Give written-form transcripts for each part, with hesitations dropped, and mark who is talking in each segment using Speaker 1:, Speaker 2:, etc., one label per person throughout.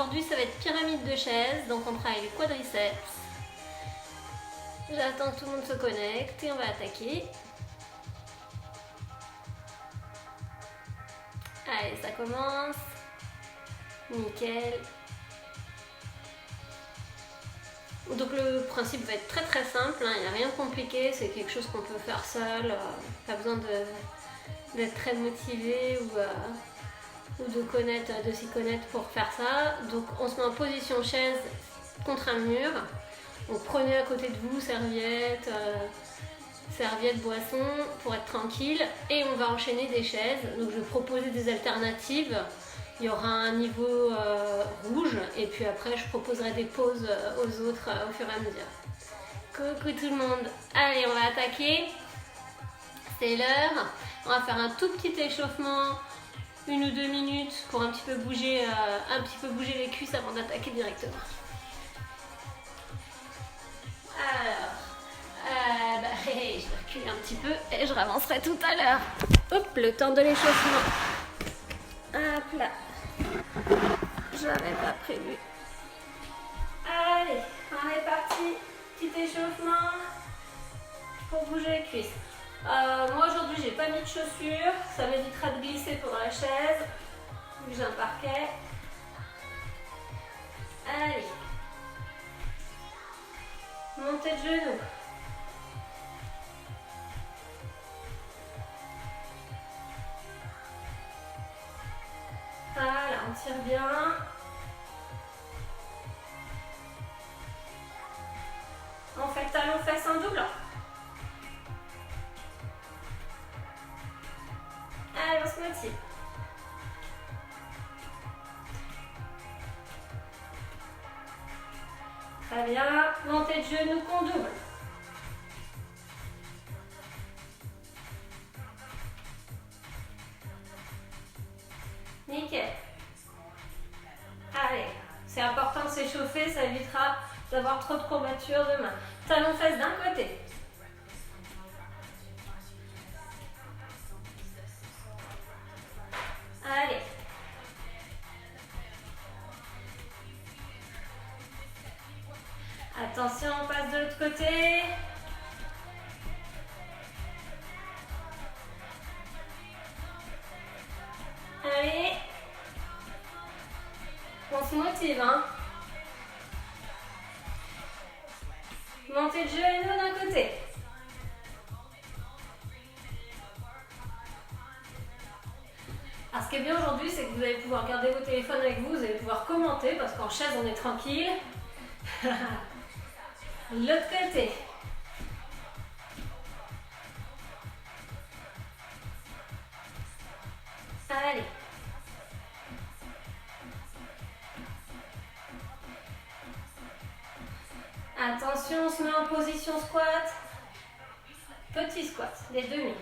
Speaker 1: aujourd'hui ça va être pyramide de chaises, donc on travaille les quadriceps. J'attends que tout le monde se connecte et on va attaquer. Allez, ça commence. Nickel. Donc le principe va être très très simple, hein. Il n'y a rien de compliqué, c'est quelque chose qu'on peut faire seul, pas besoin d'être très motivé ou de s'y connaître pour faire ça. Donc on se met en position chaise contre un mur. Donc prenez à côté de vous serviette, boisson pour être tranquille et on va enchaîner des chaises. Donc je vais proposer des alternatives. Il y aura un niveau rouge et puis après je proposerai des pauses aux autres au fur et à mesure. Coucou tout le monde, allez on va attaquer, c'est l'heure. On va faire un tout petit échauffement, 1 ou 2 minutes pour un petit peu bouger les cuisses avant d'attaquer directement. Alors, je vais reculer un petit peu et je ravancerai tout à l'heure. Hop, le temps de l'échauffement. Hop là. J'avais pas prévu. Allez, on est parti. Petit échauffement pour bouger les cuisses. Moi aujourd'hui j'ai pas mis de chaussures, ça m'évitera de glisser pendant la chaise, vu que j'ai un parquet. Allez. Montée de genoux. Voilà, on tire bien. On fait le talon fesse en double. Allez, on se motive. Très bien. Montée de genoux qu'on double. Nickel. Allez, c'est important de s'échauffer, ça évitera d'avoir trop de courbatures de main. Talon fesse d'un côté. Allez. Attention, on passe de l'autre côté. Allez. On se motive, hein. Montée de genoux d'un côté. Alors, ce qui est bien aujourd'hui, c'est que vous allez pouvoir garder vos téléphones avec vous, vous allez pouvoir commenter parce qu'en chaise, on est tranquille. L'autre côté. Allez. Attention, on se met en position squat. Petit squat, les demi.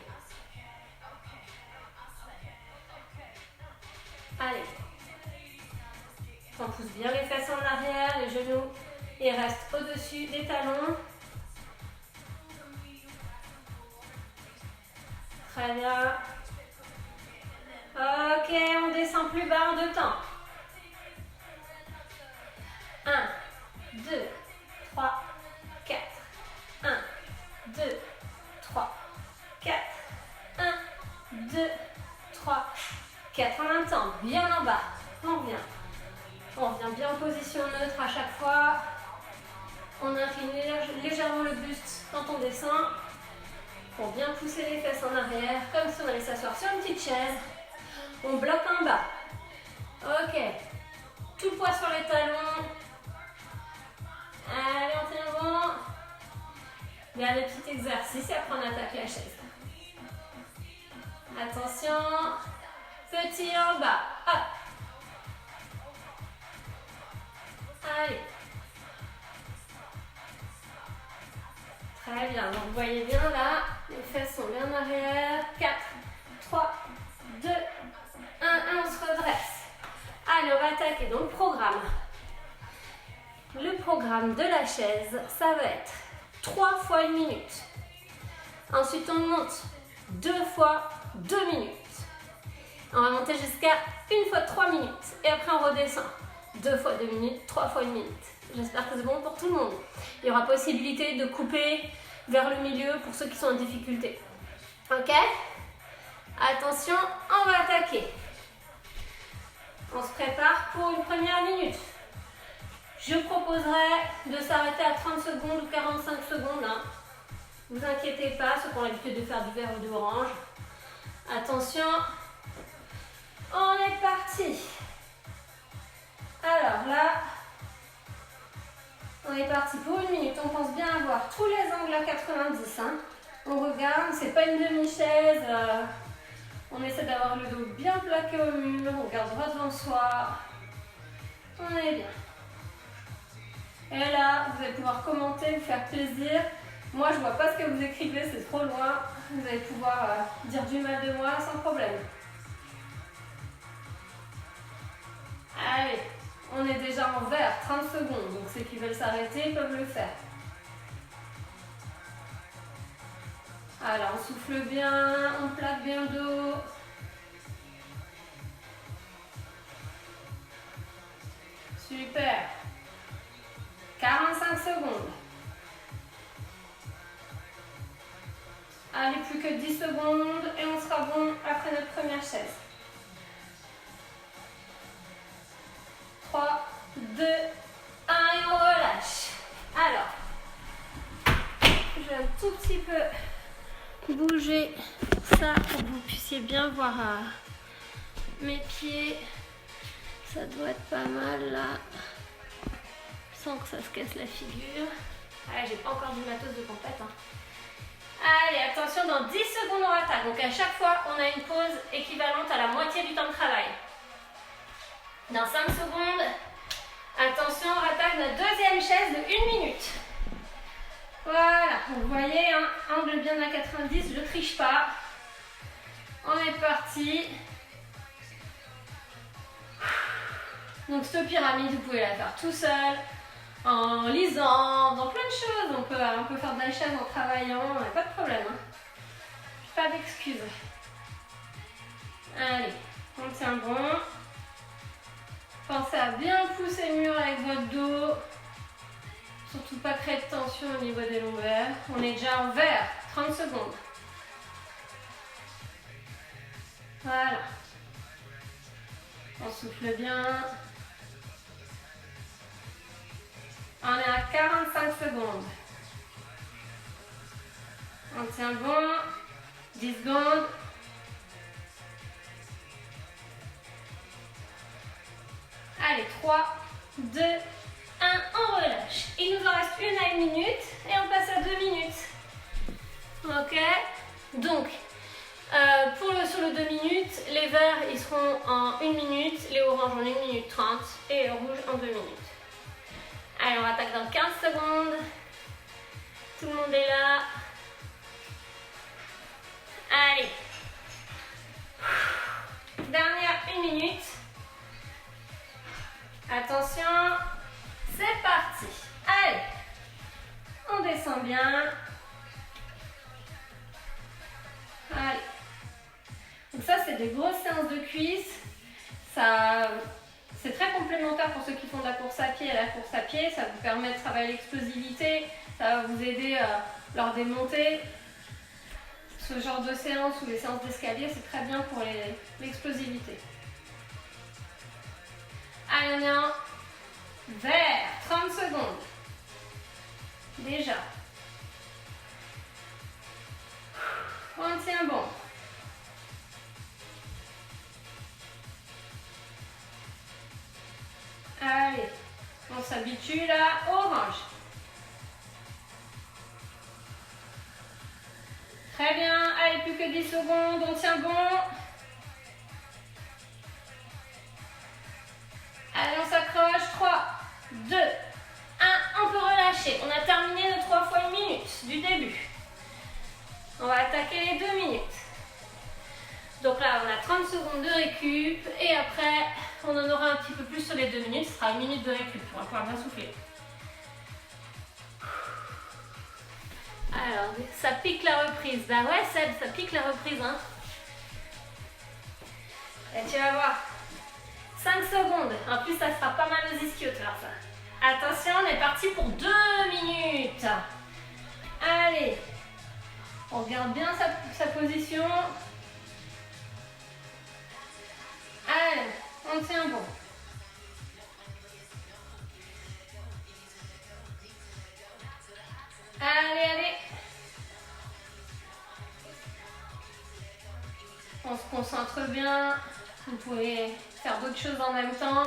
Speaker 1: Allez. On pousse bien les fesses en arrière, les genoux ils restent au-dessus des talons. Très bien. Ok, on descend plus bas en 2 temps. 1, 2, 3, 4. 1, 2, 3, 4. 1, 2, 3, 4. En même temps, bien en bas. On revient. On revient bien en position neutre à chaque fois. On incline légèrement le buste quand on descend. Pour bien pousser les fesses en arrière, comme si on allait s'asseoir sur une petite chaise. On bloque en bas. Ok. Tout le poids sur les talons. Allez, on tient bon. Bien les petits exercices et après on attaque la chaise. Attention. Petit en bas. Hop. Allez. Très bien. Donc vous voyez bien là, les fesses sont bien en arrière. 4, 3, 2, 1, on se redresse. Allez, on va attaquer donc le programme. Le programme de la chaise, ça va être 3 fois 1 minute. Ensuite, on monte 2 fois 2 minutes. On va monter jusqu'à 1 fois 3 minutes. Et après, on redescend. 2 fois 2 minutes, 3 fois 1 minute. J'espère que c'est bon pour tout le monde. Il y aura possibilité de couper vers le milieu pour ceux qui sont en difficulté. Ok? Attention, on va attaquer. On se prépare pour une première minute. Je proposerai de s'arrêter à 30 secondes ou 45 secondes. Hein. Vous inquiétez pas, ceux qui ont l'habitude de faire du vert ou de orange. Attention, on est parti. Alors là, on est parti pour 1 minute. On pense bien avoir tous les angles à 90. Hein. On regarde, c'est pas une demi-chaise. On essaie d'avoir le dos bien plaqué au mur. On regarde droit devant soi. On est bien. Et là, vous allez pouvoir commenter, vous faire plaisir. Moi, je vois pas ce que vous écrivez, c'est trop loin. Vous allez pouvoir dire du mal de moi sans problème. Allez, on est déjà en vert, 30 secondes. Donc ceux qui veulent s'arrêter peuvent le faire. Alors, on souffle bien, on plaque bien le dos. Super. 45 secondes. Allez, plus que 10 secondes et on sera bon après notre première chaise. 3, 2, 1 et on relâche. Alors, je vais un tout petit peu bouger ça pour que vous puissiez bien voir mes pieds. Ça doit être pas mal là, sans que ça se casse la figure. Ah, j'ai pas encore du matos de compète. Hein. Allez, attention, dans 10 secondes on attaque. Donc à chaque fois, on a une pause équivalente à la moitié du temps de travail. Dans 5 secondes, attention, on attaque notre deuxième chaise de 1 minute. Voilà, vous voyez, hein, angle bien à 90, je ne triche pas. On est parti. Donc cette pyramide, vous pouvez la faire tout seul, en lisant, dans plein de choses. On peut faire de la chaise en travaillant, pas de problème. Hein. Pas d'excuses. Allez, on tient bon. Pensez à bien pousser le mur avec votre dos. Surtout pas créer de tension au niveau des lombaires. On est déjà en vert, 30 secondes. Voilà. On souffle bien. On est à 45 secondes. On tient bon. 10 secondes. Allez, 3, 2, 1, on relâche. Il nous en reste 1 à 1 minute et on passe à 2 minutes. Ok? Donc, sur le 2 minutes, les verts ils seront en 1 minute, les oranges en 1 minute 30 et les rouges en 2 minutes. Allez, on attaque dans 15 secondes. Tout le monde est là. Allez. Dernière 1 minute. Attention. C'est parti. Allez. On descend bien. Allez. Donc ça, c'est des grosses séances de cuisses. C'est très complémentaire pour ceux qui font de la course à pied. La course à pied, ça vous permet de travailler l'explosivité. Ça va vous aider lors des montées. Ce genre de séance ou les séances d'escalier, c'est très bien pour l'explosivité. Allez, on est en vert. 30 secondes. Déjà. On tient bon. Allez, on s'habitue là, orange. Très bien, allez, plus que 10 secondes, on tient bon. Allez, on s'accroche, 3, 2, 1, on peut relâcher. On a terminé nos 3 fois 1 minute du début. On va attaquer les 2 minutes. Donc là, on a 30 secondes de récup et après, on en aura un petit peu plus sur les 2 minutes. Ce sera 1 minute de récup. On va pouvoir bien souffler. Alors, ça pique la reprise. Bah ouais, Seb, ça pique la reprise. Hein. Et tu vas voir, 5 secondes. En plus, ça fera pas mal aux ischios de faire ça. Attention, on est parti pour 2 minutes. Allez. On regarde bien sa position. Allez, on tient bon. Allez, allez. On se concentre bien. Vous pouvez faire d'autres choses en même temps.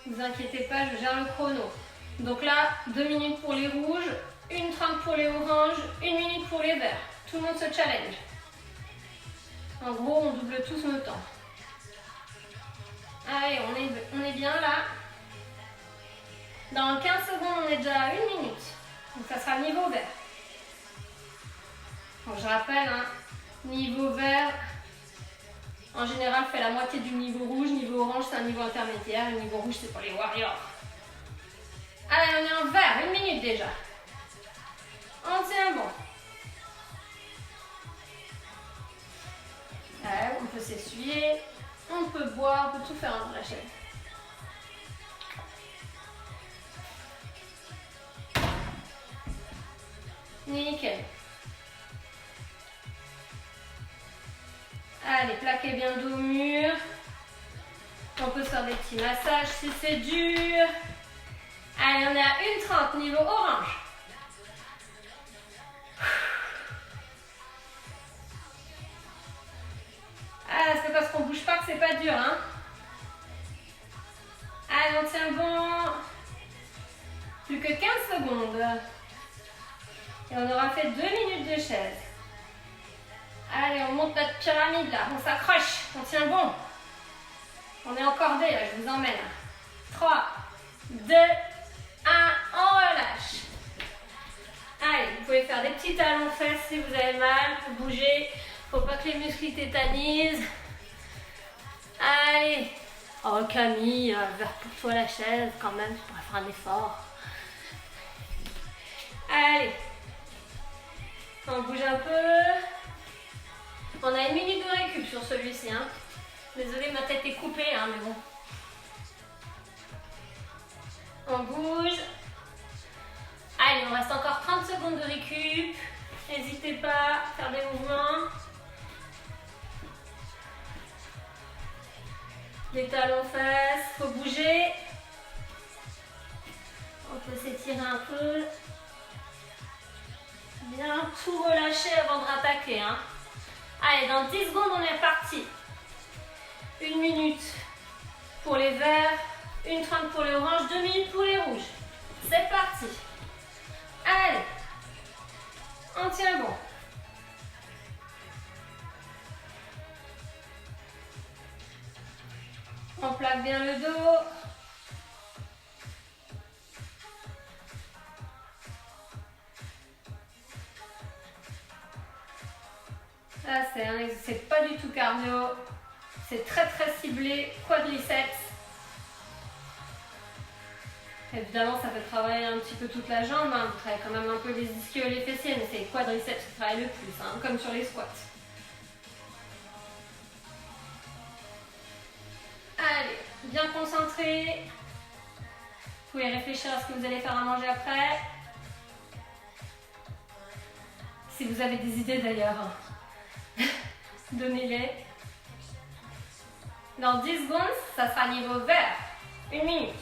Speaker 1: Ne vous inquiétez pas, je gère le chrono. Donc là, 2 minutes pour les rouges, 1:30 pour les oranges, 1 minute pour les verts. Tout le monde se challenge. En gros, on double tous nos temps. Allez, on est bien là. Dans 15 secondes, on est déjà à 1 minute. Donc ça sera niveau vert. Donc je rappelle, hein, niveau vert, en général, fait la moitié du niveau rouge. Niveau orange, c'est un niveau intermédiaire. Le niveau rouge, c'est pour les warriors. Allez, on est en vert. 1 minute déjà. On tient bon. Allez, on peut s'essuyer. On peut boire. On peut tout faire dans la chaîne. Nickel. Allez, plaquez bien le dos au mur. On peut se faire des petits massages si c'est dur. Allez, on est à 1:30, niveau orange. Ah, c'est parce qu'on bouge pas que c'est pas dur, hein. Allez, on tient bon. Plus que 15 secondes. Et on aura fait 2 minutes de chaise. Allez, on monte notre pyramide là, on s'accroche, on tient bon. On est encordé là, je vous emmène. 3, 2, 1, on relâche. Allez, vous pouvez faire des petits talons fesses si vous avez mal, pour bouger. Faut pas que les muscles tétanisent. Allez. Oh Camille, vers pour toi la chaise quand même, tu pourrais faire un effort. Allez. On bouge un peu. On a 1 minute de récup sur celui-ci. Hein. Désolée, ma tête est coupée, hein, mais bon. On bouge. Allez, on reste encore 30 secondes de récup. N'hésitez pas à faire des mouvements. Les talons fesses, faut bouger. On peut s'étirer un peu. Bien tout relâcher avant de rattaquer. Hein. Allez, dans 10 secondes, on est parti. 1 minute pour les verts, 1:30 pour les oranges, 2 minutes pour les rouges. C'est parti. Allez, on tient bon. On plaque bien le dos. Là, c'est pas du tout cardio. C'est très très ciblé, quadriceps. Évidemment, ça fait travailler un petit peu toute la jambe. Hein. Vous travaillez quand même un peu les ischios et les fessiers, mais c'est les quadriceps qui travaillent le plus, hein, comme sur les squats. Allez, bien concentré. Vous pouvez réfléchir à ce que vous allez faire à manger après. Si vous avez des idées d'ailleurs, donnez-les. Dans 10 secondes, ça sera niveau vert. 1 minute.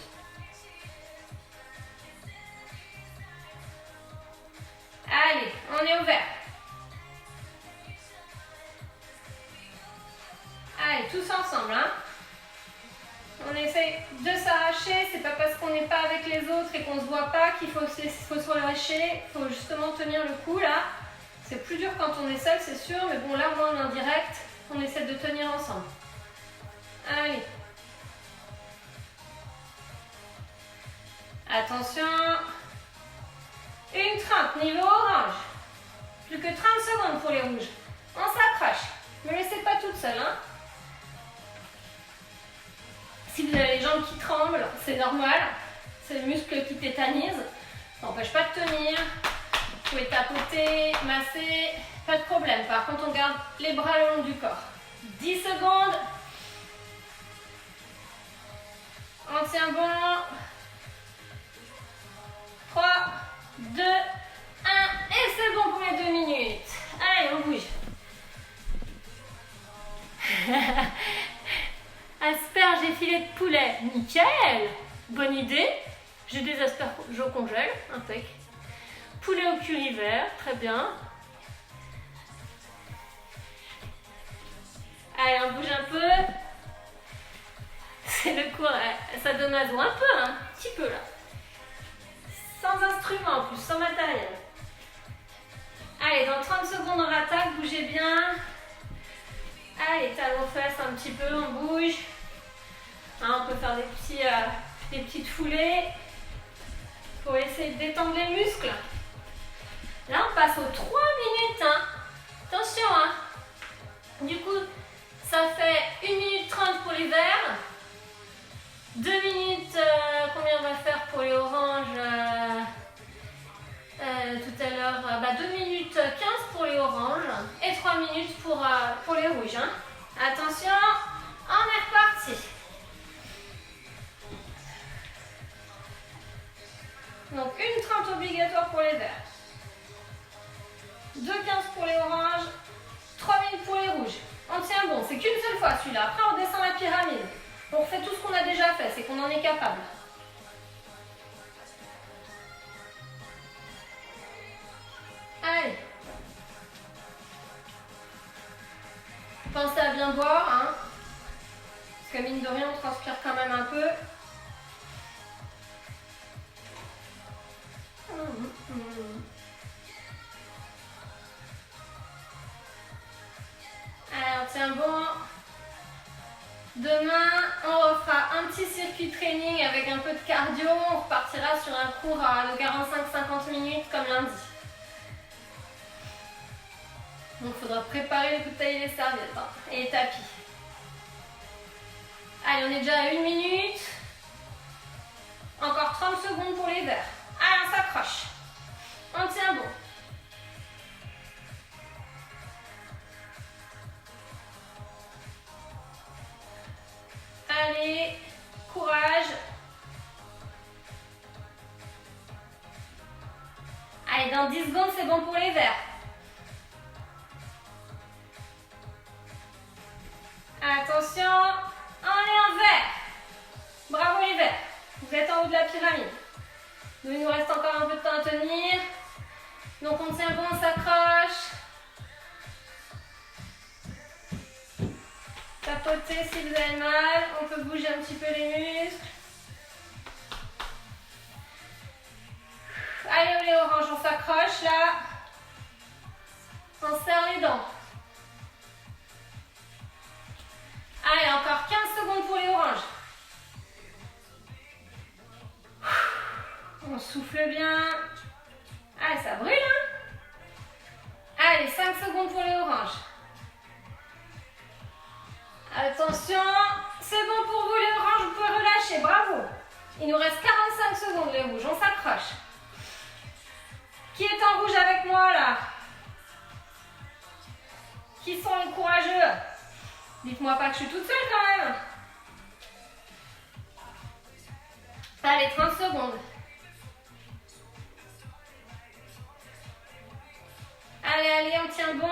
Speaker 1: Allez, on est au vert. Allez, tous ensemble. Hein. On essaye de s'arracher. C'est pas parce qu'on n'est pas avec les autres et qu'on ne se voit pas qu'il faut se relâcher. Il faut justement tenir le coup là. C'est plus dur quand on est seul, c'est sûr. Mais bon, là, moi, en direct, on essaie de tenir ensemble. Allez. Attention. 1:30, niveau orange. Plus que 30 secondes pour les rouges. On s'accroche. Ne me laissez pas toute seule. Hein. Si vous avez les jambes qui tremblent, c'est normal. C'est le muscle qui tétanise. Ça n'empêche pas de tenir. Vous pouvez tapoter, masser. Pas de problème. Par contre, on garde les bras le long du corps. 10 secondes. tient bon. 3, 2, 1. Et c'est bon pour les 2 minutes. Allez, on bouge. Asperges et filets de poulet. Nickel. Bonne idée. J'ai des asperges, je congèle. Impec. Poulet au curry vert. Très bien. Allez, on bouge un peu. C'est le cours. Ça donne à dos un peu, hein, un petit peu là. Sans instrument en plus, sans matériel. Allez, dans 30 secondes on rattaque, bougez bien. Allez, talons fesses un petit peu, on bouge. Hein, on peut faire des petites foulées pour essayer de détendre les muscles. Là, on passe aux 3 minutes. Hein. Attention, hein. Du coup, ça fait 1 minute 30 pour les verts. 2 minutes, combien on va faire pour les oranges tout à l'heure 2 minutes 15 pour les oranges et 3 minutes pour les rouges. Hein. Attention, on est reparti. Donc 1,30 obligatoire pour les verts, 2,15 pour les oranges, 3 minutes pour les rouges. On tient bon, c'est qu'une seule fois celui-là. Après on descend la pyramide. On fait tout ce qu'on a déjà fait, c'est qu'on en est capable. Allez. Pensez à bien boire, hein. Parce que mine de rien, on transpire quand même un peu. Allez, on tient bon. Demain, on refera un petit circuit training avec un peu de cardio. On repartira sur un cours de 45-50 minutes comme lundi. Donc, il faudra préparer les bouteilles et les serviettes hein, et les tapis. Allez, on est déjà à 1 minute. Encore 30 secondes pour les verts. Allez, on s'accroche. On tient bon. Allez, courage. Allez, dans 10 secondes, c'est bon pour les verts. Attention, on est en vert. Bravo les verts. Vous êtes en haut de la pyramide. Nous, il nous reste encore un peu de temps à tenir. Donc on tient bon, on s'accroche. Tapotez si vous avez mal. On peut bouger un petit peu les muscles. Allez, les oranges, on s'accroche là. On serre les dents. Allez, encore 15 secondes pour les oranges. On souffle bien. Allez, ça brûle, hein? Allez, 5 secondes pour les oranges. Attention, c'est bon pour vous les oranges, vous pouvez relâcher, bravo. Il nous reste 45 secondes les rouges, on s'accroche. Qui est en rouge avec moi là? Qui sont les courageux? Dites-moi pas que je suis toute seule quand même. Allez, 30 secondes. Allez, allez, on tient bon.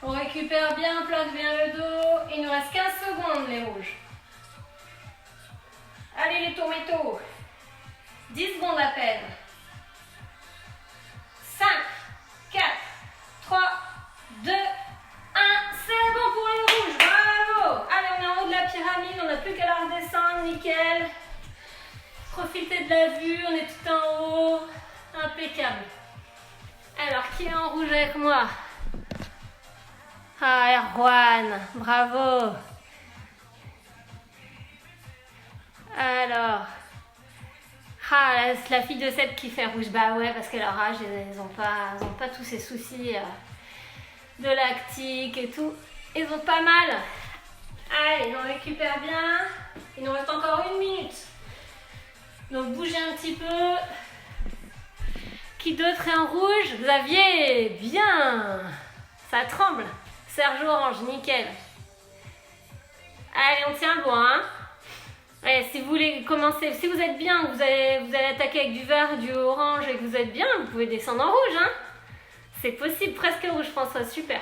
Speaker 1: On récupère bien, on place bien le dos. Il nous reste 15 secondes les rouges. Allez les tomatos. 10 secondes à peine. 5, 4, 3, 2, 1. C'est bon pour les rouges. Bravo. Allez, on est en haut de la pyramide. On n'a plus qu'à la redescendre. Nickel. Profitez de la vue. On est tout en haut. Impeccable. Alors, qui est en rouge avec moi? Ah, Erwan. Bravo. Alors. Ah, la fille de 7 qui fait rouge. Bah ouais, parce qu'à leur âge, ils n'ont pas tous ces soucis de lactique et tout. Ils ont pas mal. Allez, on récupère bien. Il nous reste encore 1 minute. Donc bougez un petit peu. Qui d'autre est en rouge? Xavier, bien. Ça tremble. Serge orange, nickel. Allez, on tient bon, hein. Allez, si vous voulez commencer, si vous êtes bien, vous allez attaquer avec du vert, du orange et que vous êtes bien, vous pouvez descendre en rouge, hein. C'est possible, presque rouge, je pense, super.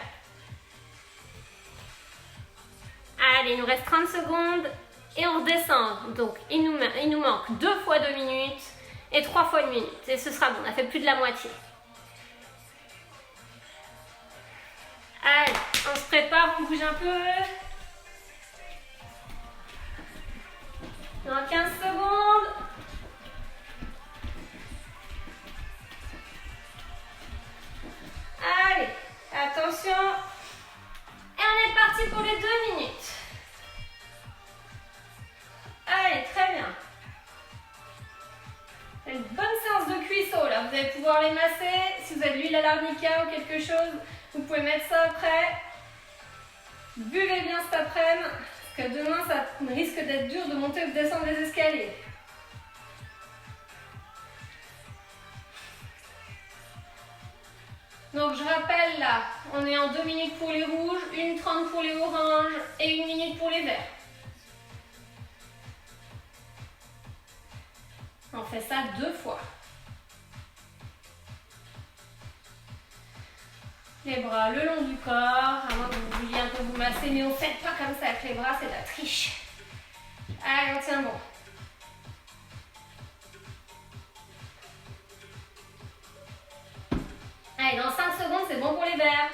Speaker 1: Allez, il nous reste 30 secondes et on redescend. Donc, il nous manque 2 fois 2 minutes et 3 fois 1 minute. Et ce sera bon, on a fait plus de la moitié. Allez, on se prépare, on bouge un peu. Dans 15 secondes. Allez, attention. Et on est parti pour les 2 minutes. Allez, très bien. C'est une bonne séance de cuisseau là. Vous allez pouvoir les masser. Si vous avez de l'huile à l'arnica ou quelque chose, vous pouvez mettre ça après. Buvez bien cet après-midi. Parce que demain, ça risque d'être dur de monter ou de descendre les escaliers. Donc je rappelle là, on est en 2 minutes pour les rouges, 1:30 pour les oranges et 1 minute pour les verts. On fait ça 2 fois. Les bras le long du corps, à moins que vous vouliez un peu vous masser, mais on ne fait pas comme ça avec les bras, c'est de la triche. Allez, on tient bon. Allez, dans 5 secondes, c'est bon pour les verts.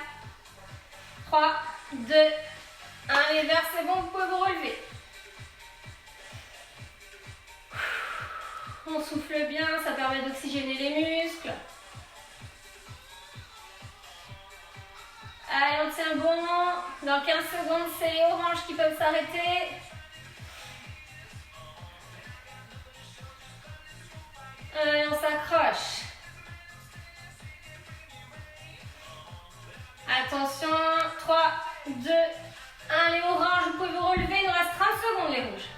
Speaker 1: 3, 2, 1, les verts, c'est bon, vous pouvez vous relever. On souffle bien, ça permet d'oxygéner les muscles. Allez, on tient bon. Dans 15 secondes, c'est les oranges qui peuvent s'arrêter. Allez, on s'accroche. Attention, 3, 2, 1, les oranges, vous pouvez vous relever, il nous reste 30 secondes les rouges.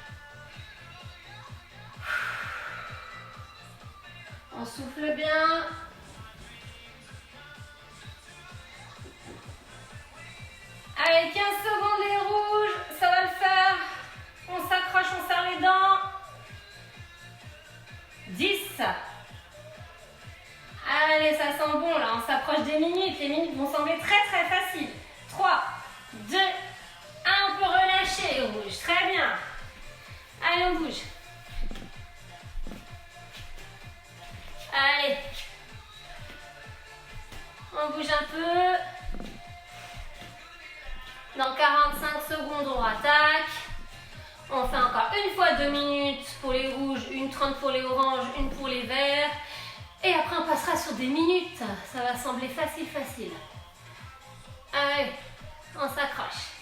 Speaker 1: On souffle bien. Allez, 15 secondes les rouges, ça va le faire. On s'accroche, on serre les dents. 10. Allez, ça sent bon là, on s'approche des minutes. Les minutes vont sembler très très faciles. 3, 2, 1, on peut relâcher les rouges. Très bien. Allez, on bouge. Allez. On bouge un peu. Dans 45 secondes, on rattaque. On fait encore 1 fois 2 minutes pour les rouges, 1:30 pour les oranges, 1 pour les verts. Et après, on passera sur des minutes. Ça va sembler facile, facile. Allez, on s'accroche.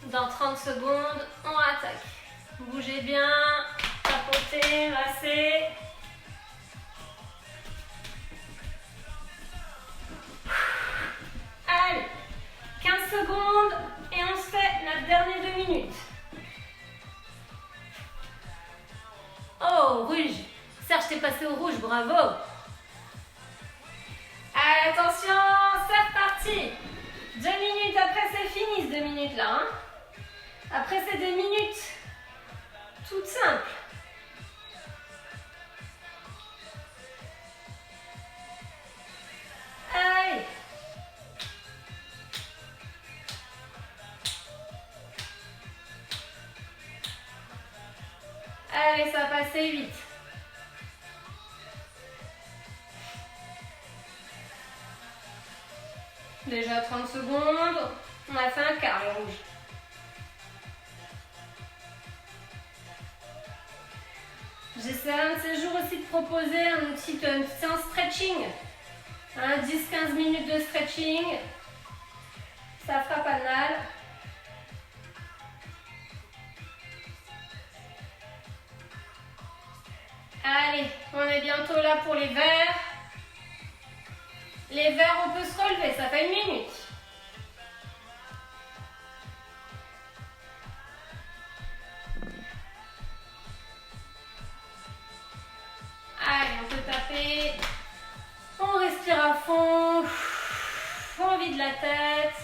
Speaker 1: Dans 30 secondes, on attaque. Bougez bien, tapotez, massez. Allez, 15 secondes et on se fait notre dernière 2 minutes. Oh, rouge. Serge, t'es passé au rouge, bravo. Allez, attention, c'est reparti. 2 minutes, après c'est fini, 2 minutes là. Hein. Après, c'est des minutes toutes simples. Allez. Allez, ça va passer vite. Déjà 30 secondes. On a fait un quart, le rouge. J'essaie un de ces jours aussi de proposer une petite séance stretching. 10-15 minutes de stretching. Ça fera pas de mal. Allez, on est bientôt là pour les verts. Les verts, on peut se relever, ça fait 1 minute. Allez, on peut taper. On respire à fond. On vide la tête.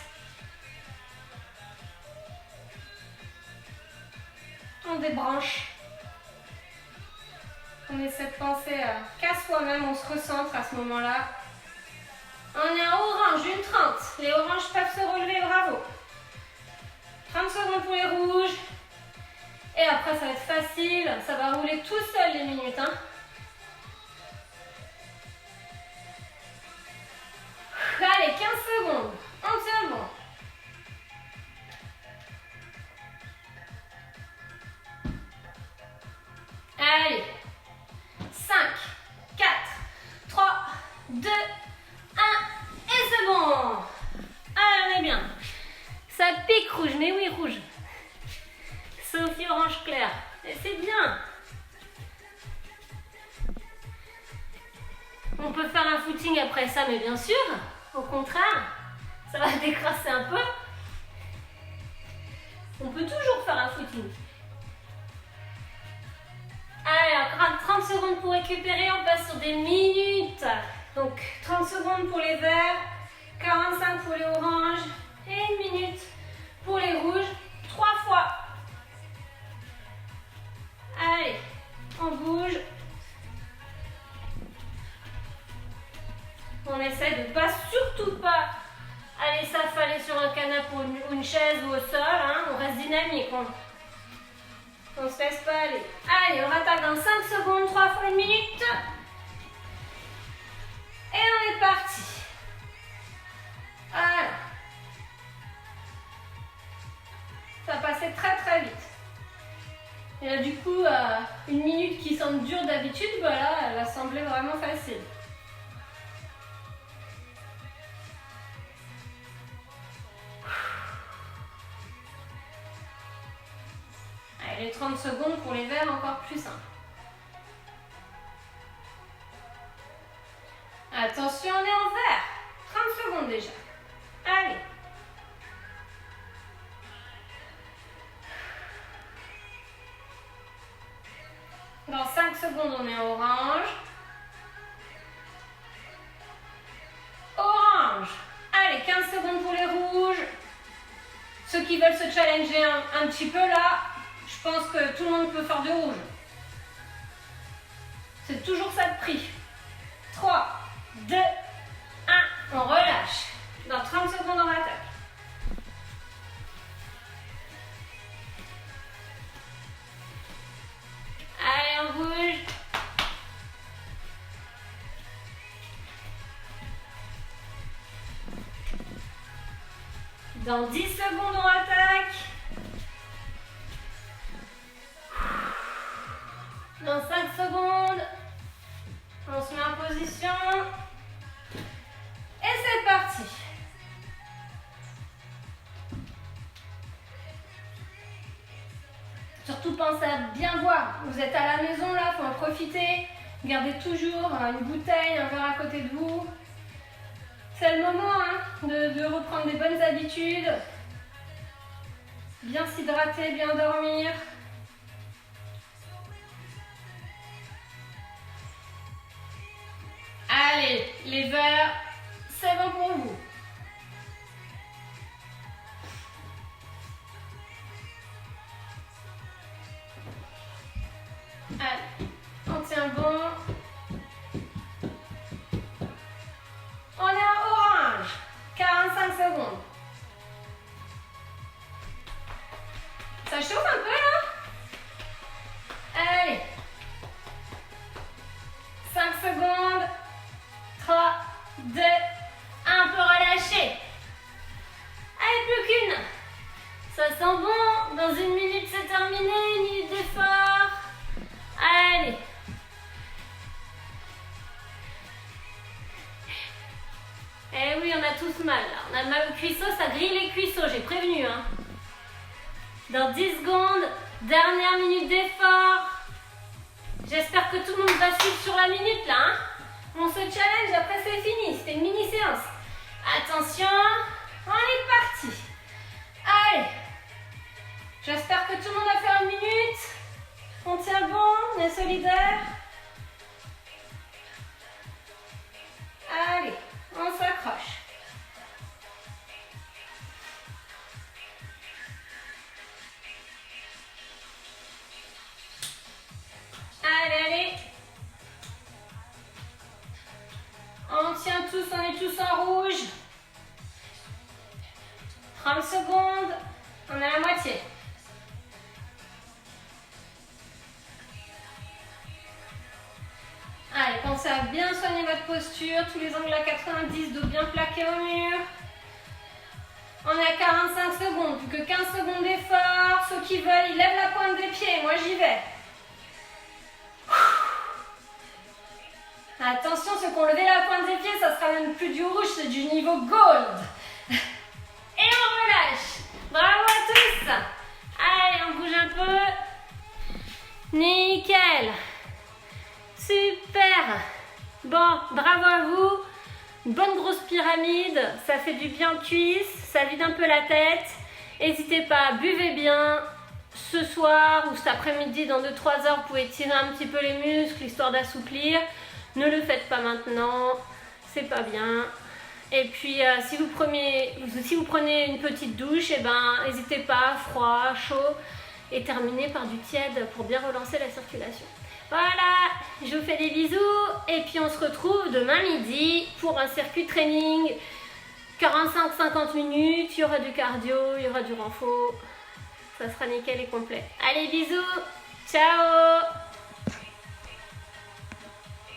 Speaker 1: On débranche. On essaie de penser qu'à soi-même, on se recentre à ce moment-là. On est en orange, une 30. Les oranges peuvent se relever, bravo. 30 secondes pour les rouges. Et après, ça va être facile. Ça va rouler tout seul les minutes. Hein. Allez, 15 secondes. On tient bon. Allez. 5, 4, 3, 2, 1. Et c'est bon. Allez, on est bien. Ça pique rouge, mais oui, rouge. Sophie orange clair. Et c'est bien. On peut faire un footing après ça, mais bien sûr, au contraire, ça va décrasser un peu. On peut toujours faire un footing. Allez, encore 30 secondes pour récupérer, on passe sur des minutes. Donc 30 secondes pour les verts, 45 pour les oranges et 1 minute pour les rouges, 3 fois. Allez, on bouge. On essaie de ne pas, surtout pas aller s'affaler sur un canapé ou une chaise ou au sol. Hein. On reste dynamique. On ne se laisse pas aller. Allez, on rattaque dans 5 secondes, 3 fois 1 minute. Et on est parti. Voilà. Ça passait très très vite. Et là, du coup, 1 minute qui semble dure d'habitude, voilà, elle a semblé vraiment facile. Allez, les 30 secondes pour les verts, encore plus simple. Attention, on est en vert. 30 secondes déjà. Allez. Dans 5 secondes, on est en orange. Orange. Allez, 15 secondes pour les rouges. Ceux qui veulent se challenger un petit peu là, je pense que tout le monde peut faire du rouge. C'est toujours ça de prix. 3, 2, 1. On relâche. Dans 30 secondes, on attaque. Allez, on bouge. Dans 10 secondes, on attaque. Dans 5 secondes, on se met en position. Et c'est parti. Surtout pensez à bien boire. Vous êtes à la maison là, il faut en profiter. Gardez toujours une bouteille, un verre à côté de vous. C'est le moment hein, de reprendre des bonnes habitudes. Bien s'hydrater, bien dormir. Allez, les verres, c'est bon pour vous. Allez, on tient bon. On est en orange. 45 secondes. Ça chauffe un peu là? Allez. 5 secondes. 3, 2, 1. On peut relâcher. Allez, plus qu'une. Ça sent bon. Dans 1 minute, c'est terminé. 1 minute d'effort. Allez. Eh oui, on a tous mal. Là. On a mal au cuisseau, ça grille les cuisseaux, j'ai prévenu. Hein. Dans 10 secondes, dernière minute d'effort. J'espère que tout le monde va suivre sur la minute là. Hein. On se challenge, après c'est fini. C'était une mini-séance. Attention, on est parti. Allez. J'espère que tout le monde va faire 1 minute. On tient bon, on est solidaire. Allez, on s'accroche. tous en rouge. 30 secondes. On est à la moitié. Allez, pensez à bien soigner votre posture. Tous les angles à 90, dos bien plaqué au mur. On est à 45 secondes. Plus que 15 secondes d'effort. Ceux qui veulent, ils lèvent la pointe des pieds. Moi, j'y vais. Attention, ceux qui ont levé la pointe des pieds, ça sera même plus du rouge, c'est du niveau gold. Et on relâche. Bravo à tous. Allez, on bouge un peu. Nickel. Super. Bon, bravo à vous. Une bonne grosse pyramide. Ça fait du bien aux cuisses. Ça vide un peu la tête. N'hésitez pas, buvez bien. Ce soir ou cet après-midi, dans 2-3 heures, vous pouvez tirer un petit peu les muscles, histoire d'assouplir. Ne le faites pas maintenant, c'est pas bien. Et puis si vous prenez une petite douche, n'hésitez pas, froid, chaud, et terminez par du tiède pour bien relancer la circulation. Voilà, je vous fais des bisous et puis on se retrouve demain midi pour un circuit training. 45-50 minutes, il y aura du cardio, il y aura du renfort. Ça sera nickel et complet. Allez, bisous, ciao.